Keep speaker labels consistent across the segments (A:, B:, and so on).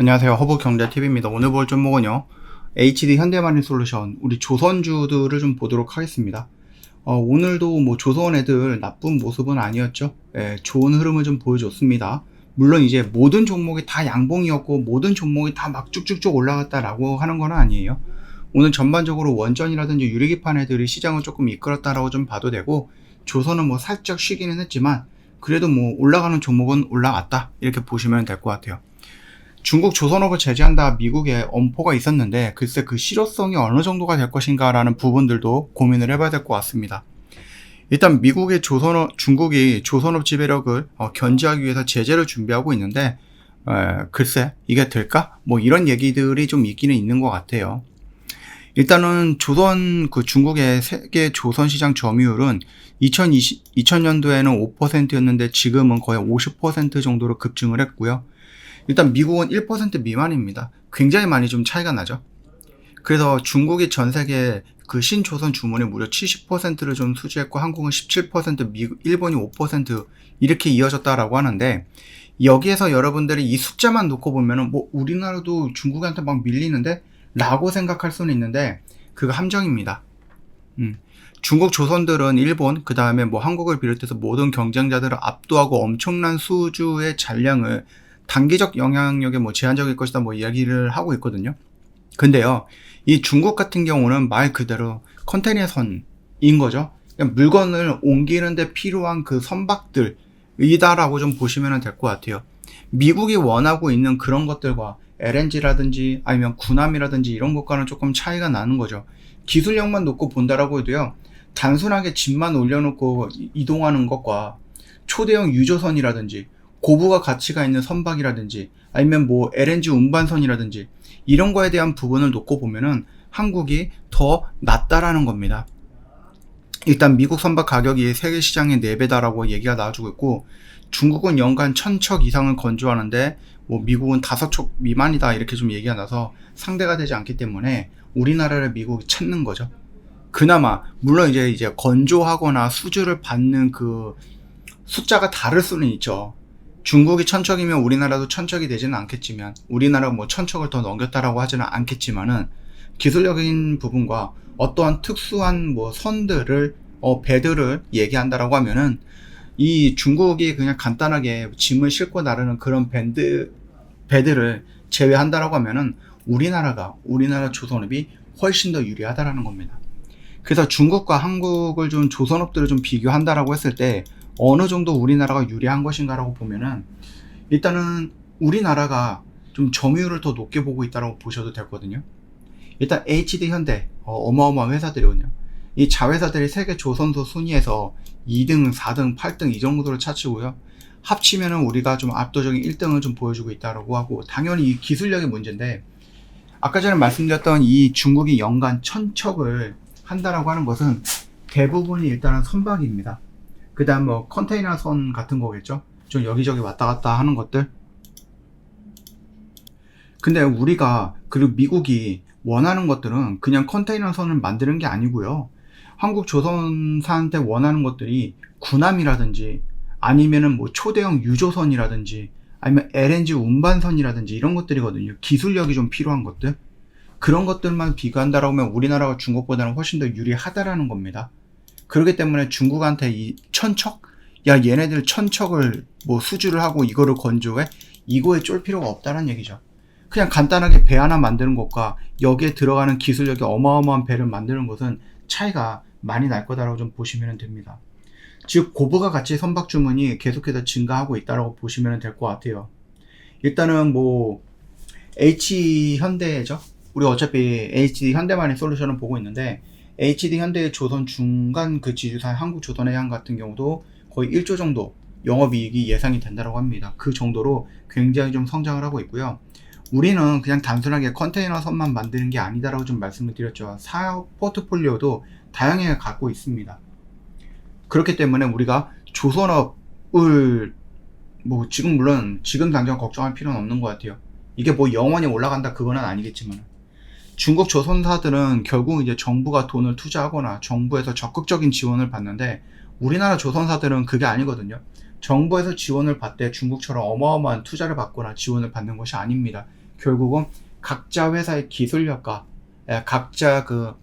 A: 안녕하세요. 허브경제TV입니다. 오늘 볼 종목은요, HD 현대마린솔루션, 우리 조선주들을 좀 보도록 하겠습니다. 오늘도 뭐 조선 애들 나쁜 모습은 아니었죠. 좋은 흐름을 좀 보여줬습니다. 물론 이제 모든 종목이 다 양봉이었고 모든 종목이 다 막 쭉쭉쭉 올라갔다라고 하는 건 아니에요. 오늘 전반적으로 원전이라든지 유리기판 애들이 시장을 조금 이끌었다라고 좀 봐도 되고, 조선은 뭐 살짝 쉬기는 했지만 그래도 뭐 올라가는 종목은 올라갔다, 이렇게 보시면 될 것 같아요. 중국 조선업을 제재한다 미국에 엄포가 있었는데, 글쎄 그 실효성이 어느 정도가 될 것인가 라는 부분들도 고민을 해봐야 될 것 같습니다. 일단 미국의 중국이 조선업 지배력을 견제하기 위해서 제재를 준비하고 있는데, 글쎄 이게 될까? 뭐 이런 얘기들이 좀 있기는 있는 것 같아요. 일단은 중국의 세계 조선시장 점유율은 2000년도에는 5%였는데 지금은 거의 50% 정도로 급증을 했고요. 일단 미국은 1% 미만입니다. 굉장히 많이 좀 차이가 나죠. 그래서 중국이 전 세계 그 신조선 주문의 무려 70%를 좀 수주했고, 한국은 17%, 일본이 5% 이렇게 이어졌다라고 하는데, 여기에서 여러분들이 이 숫자만 놓고 보면은 뭐 우리나라도 중국한테 막 밀리는데 라고 생각할 수는 있는데, 그거 함정입니다. 중국 조선들은 일본, 그 다음에 뭐 한국을 비롯해서 모든 경쟁자들을 압도하고 엄청난 수주의 잔량을 단기적 영향력에 뭐 제한적일 것이다 뭐 이야기를 하고 있거든요. 근데요, 이 중국 같은 경우는 말 그대로 컨테이너 선인 거죠. 그냥 물건을 옮기는데 필요한 그 선박들이다라고 좀 보시면 될 것 같아요. 미국이 원하고 있는 그런 것들과 LNG라든지 아니면 군함이라든지 이런 것과는 조금 차이가 나는 거죠. 기술력만 놓고 본다라고 해도요, 단순하게 짐만 올려놓고 이동하는 것과 초대형 유조선이라든지 고부가 가치가 있는 선박이라든지 아니면 뭐 LNG 운반선이라든지 이런 거에 대한 부분을 놓고 보면은 한국이 더 낫다라는 겁니다. 일단 미국 선박 가격이 세계 시장의 4배다라고 얘기가 나와주고 있고, 중국은 연간 1000척 이상을 건조하는데 뭐 미국은 5척 미만이다, 이렇게 좀 얘기가 나서 상대가 되지 않기 때문에 우리나라를 미국이 찾는 거죠. 그나마 물론 이제 건조하거나 수주를 받는 그 숫자가 다를 수는 있죠. 중국이 1000척이면 우리나라도 1000척이 되지는 않겠지만, 우리나라가 뭐 1000척을 더 넘겼다라고 하지는 않겠지만은, 기술적인 부분과 어떠한 특수한 뭐 선들을 배들을 얘기한다라고 하면은, 이 중국이 그냥 간단하게 짐을 싣고 나르는 그런 배들을 제외한다라고 하면은 우리나라 조선업이 훨씬 더 유리하다라는 겁니다. 그래서 중국과 한국을 좀 조선업들을 좀 비교한다라고 했을 때 어느 정도 우리나라가 유리한 것인가라고 보면은, 일단은 우리나라가 좀 점유율을 더 높게 보고 있다고 보셔도 되거든요. 일단 HD 현대 어마어마한 회사들이거든요. 이 자회사들이 세계 조선소 순위에서 2등, 4등, 8등 이 정도를 차치고요. 합치면은 우리가 좀 압도적인 1등을 좀 보여주고 있다고 하고, 당연히 이 기술력의 문제인데, 아까 전에 말씀드렸던 이 중국이 연간 1000척을 한다라고 하는 것은 대부분이 일단은 선박입니다. 그 다음 뭐 컨테이너 선 같은 거겠죠. 좀 여기저기 왔다 갔다 하는 것들. 근데 우리가, 그리고 미국이 원하는 것들은 그냥 컨테이너 선을 만드는 게 아니고요. 한국 조선사한테 원하는 것들이 군함이라든지 아니면은 뭐 초대형 유조선이라든지 아니면 LNG 운반선이라든지 이런 것들이거든요. 기술력이 좀 필요한 것들. 그런 것들만 비교한다라고 하면 우리나라가 중국보다는 훨씬 더 유리하다라는 겁니다. 그렇기 때문에 중국한테 이 1000척? 야, 얘네들 1000척을 뭐 수주를 하고 이거를 건조해? 이거에 쫄 필요가 없다는 얘기죠. 그냥 간단하게 배 하나 만드는 것과 여기에 들어가는 기술력이 어마어마한 배를 만드는 것은 차이가 많이 날 거다라고 좀 보시면 됩니다. 즉 고부가 가치 선박 주문이 계속해서 증가하고 있다라고 보시면 될 것 같아요. 일단은 뭐 H현대죠. 우리 어차피 HD 현대마린솔루션을 보고 있는데, HD 현대 조선 중간 그 지주사 한국조선해양 같은 경우도 거의 1조 정도 영업이익이 예상이 된다고 합니다. 그 정도로 굉장히 좀 성장을 하고 있고요. 우리는 그냥 단순하게 컨테이너 선만 만드는 게 아니다라고 좀 말씀을 드렸죠. 사업 포트폴리오도 다양하게 갖고 있습니다. 그렇기 때문에 우리가 조선업을 뭐 지금 당장 걱정할 필요는 없는 것 같아요. 이게 뭐 영원히 올라간다 그거는 아니겠지만, 중국 조선사들은 결국 이제 정부가 돈을 투자하거나 정부에서 적극적인 지원을 받는데, 우리나라 조선사들은 그게 아니거든요. 정부에서 지원을 받되 중국처럼 어마어마한 투자를 받거나 지원을 받는 것이 아닙니다. 결국은 각자 회사의 기술력과 각자 그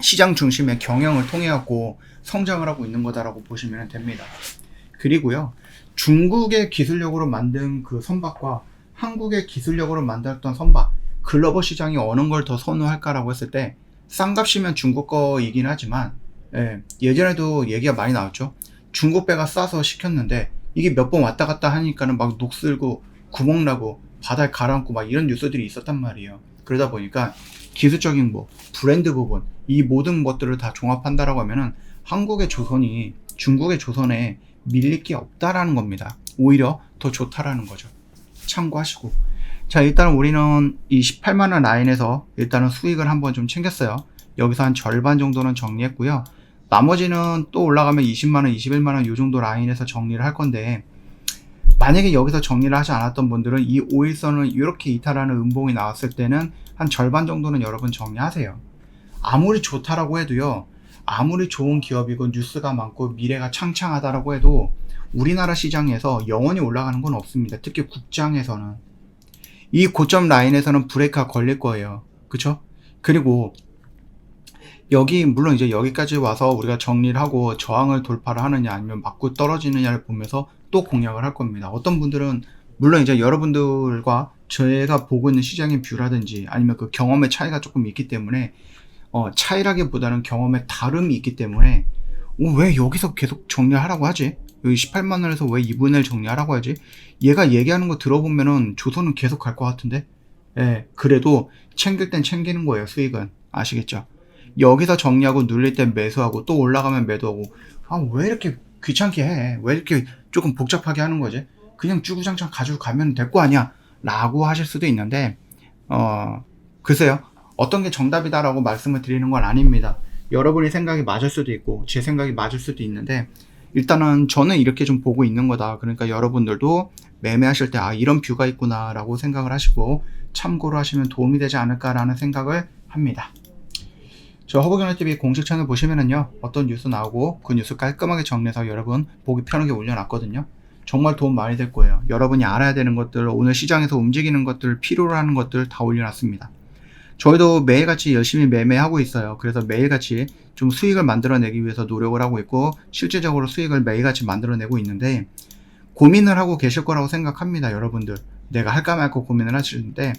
A: 시장 중심의 경영을 통해 갖고 성장을 하고 있는 거다라고 보시면 됩니다. 그리고요, 중국의 기술력으로 만든 그 선박과 한국의 기술력으로 만들었던 선박, 글로벌 시장이 어느 걸 더 선호할까라고 했을 때 싼값이면 중국 거이긴 하지만, 예전에도 얘기가 많이 나왔죠. 중국 배가 싸서 시켰는데 이게 몇 번 왔다 갔다 하니까는 막 녹슬고 구멍 나고 바다에 가라앉고 막 이런 뉴스들이 있었단 말이에요. 그러다 보니까 기술적인 브랜드 부분, 이 모든 것들을 다 종합한다라고 하면은 한국의 조선이 중국의 조선에 밀릴 게 없다라는 겁니다. 오히려 더 좋다라는 거죠. 참고하시고. 자, 일단 우리는 이 18만원 라인에서 일단은 수익을 한번 좀 챙겼어요. 여기서 한 절반 정도는 정리했고요. 나머지는 또 올라가면 20만원, 21만원 요 정도 라인에서 정리를 할 건데, 만약에 여기서 정리를 하지 않았던 분들은 이 5일선을 이렇게 이탈하는 음봉이 나왔을 때는 한 절반 정도는 여러분 정리하세요. 아무리 좋다라고 해도요, 아무리 좋은 기업이고 뉴스가 많고 미래가 창창하다라고 해도 우리나라 시장에서 영원히 올라가는 건 없습니다. 특히 국장에서는. 이 고점 라인에서는 브레이크가 걸릴 거예요. 그쵸? 그리고 여기 물론 이제 여기까지 와서 우리가 정리를 하고 저항을 돌파를 하느냐 아니면 맞고 떨어지느냐를 보면서 또 공략을 할 겁니다. 어떤 분들은 물론 이제 여러분들과 제가 보고 있는 시장의 뷰라든지 아니면 그 경험의 차이가 조금 있기 때문에 차이라기보다는 경험의 다름이 있기 때문에 왜 여기서 계속 정리하라고 하지? 여기 18만원에서 왜 2분의 1 정리하라고 하지? 얘가 얘기하는 거 들어보면은 조선은 계속 갈 것 같은데? 그래도 챙길 땐 챙기는 거예요, 수익은. 아시겠죠? 여기서 정리하고 눌릴 땐 매수하고 또 올라가면 매도하고, 왜 이렇게 귀찮게 해? 왜 이렇게 조금 복잡하게 하는 거지? 그냥 주구장창 가지고 가면 될 거 아니야? 라고 하실 수도 있는데, 글쎄요. 어떤 게 정답이다라고 말씀을 드리는 건 아닙니다. 여러분의 생각이 맞을 수도 있고 제 생각이 맞을 수도 있는데, 일단은 저는 이렇게 좀 보고 있는 거다. 그러니까 여러분들도 매매하실 때 이런 뷰가 있구나 라고 생각을 하시고 참고로 하시면 도움이 되지 않을까라는 생각을 합니다. 저 허브경제TV 공식 채널 보시면은요, 어떤 뉴스 나오고 그 뉴스 깔끔하게 정리해서 여러분 보기 편하게 올려놨거든요. 정말 도움 많이 될 거예요. 여러분이 알아야 되는 것들, 오늘 시장에서 움직이는 것들, 필요로 하는 것들 다 올려놨습니다. 저희도 매일같이 열심히 매매하고 있어요. 그래서 매일같이 좀 수익을 만들어내기 위해서 노력을 하고 있고 실질적으로 수익을 매일같이 만들어내고 있는데, 고민을 하고 계실 거라고 생각합니다. 여러분들 내가 할까 말까 고민을 하시는데,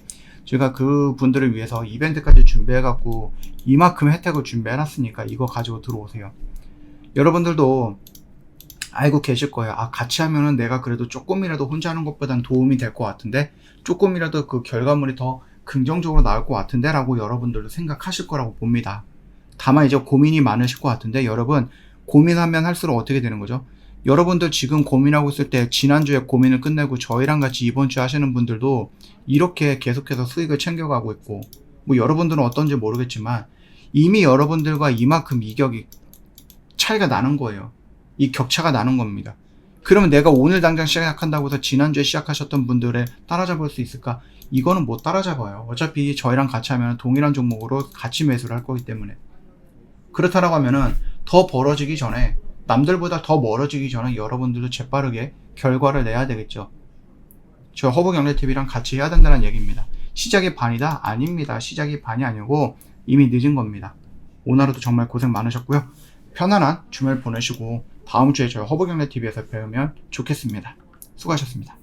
A: 제가 그 분들을 위해서 이벤트까지 준비해갖고 이만큼 혜택을 준비해놨으니까 이거 가지고 들어오세요. 여러분들도 알고 계실 거예요. 같이 하면은 내가 그래도 조금이라도 혼자 하는 것보단 도움이 될 것 같은데, 조금이라도 그 결과물이 더 긍정적으로 나올 것 같은데 라고 여러분들도 생각하실 거라고 봅니다. 다만 이제 고민이 많으실 것 같은데, 여러분 고민하면 할수록 어떻게 되는 거죠? 여러분들 지금 고민하고 있을 때 지난주에 고민을 끝내고 저희랑 같이 이번 주에 하시는 분들도 이렇게 계속해서 수익을 챙겨가고 있고, 여러분들은 어떤지 모르겠지만 이미 여러분들과 이만큼 이격이 차이가 나는 거예요. 이 격차가 나는 겁니다. 그러면 내가 오늘 당장 시작한다고 해서 지난주에 시작하셨던 분들을 따라잡을 수 있을까? 이거는 못 따라잡아요. 어차피 저희랑 같이 하면 동일한 종목으로 같이 매수를 할 거기 때문에. 그렇다라고 하면은 더 벌어지기 전에, 남들보다 더 멀어지기 전에 여러분들도 재빠르게 결과를 내야 되겠죠. 저 허브경제TV랑 같이 해야 된다는 얘기입니다. 시작이 반이다? 아닙니다. 시작이 반이 아니고 이미 늦은 겁니다. 오늘 하루도 정말 고생 많으셨고요. 편안한 주말 보내시고 다음 주에 저희 허브경제TV에서 뵈면 좋겠습니다. 수고하셨습니다.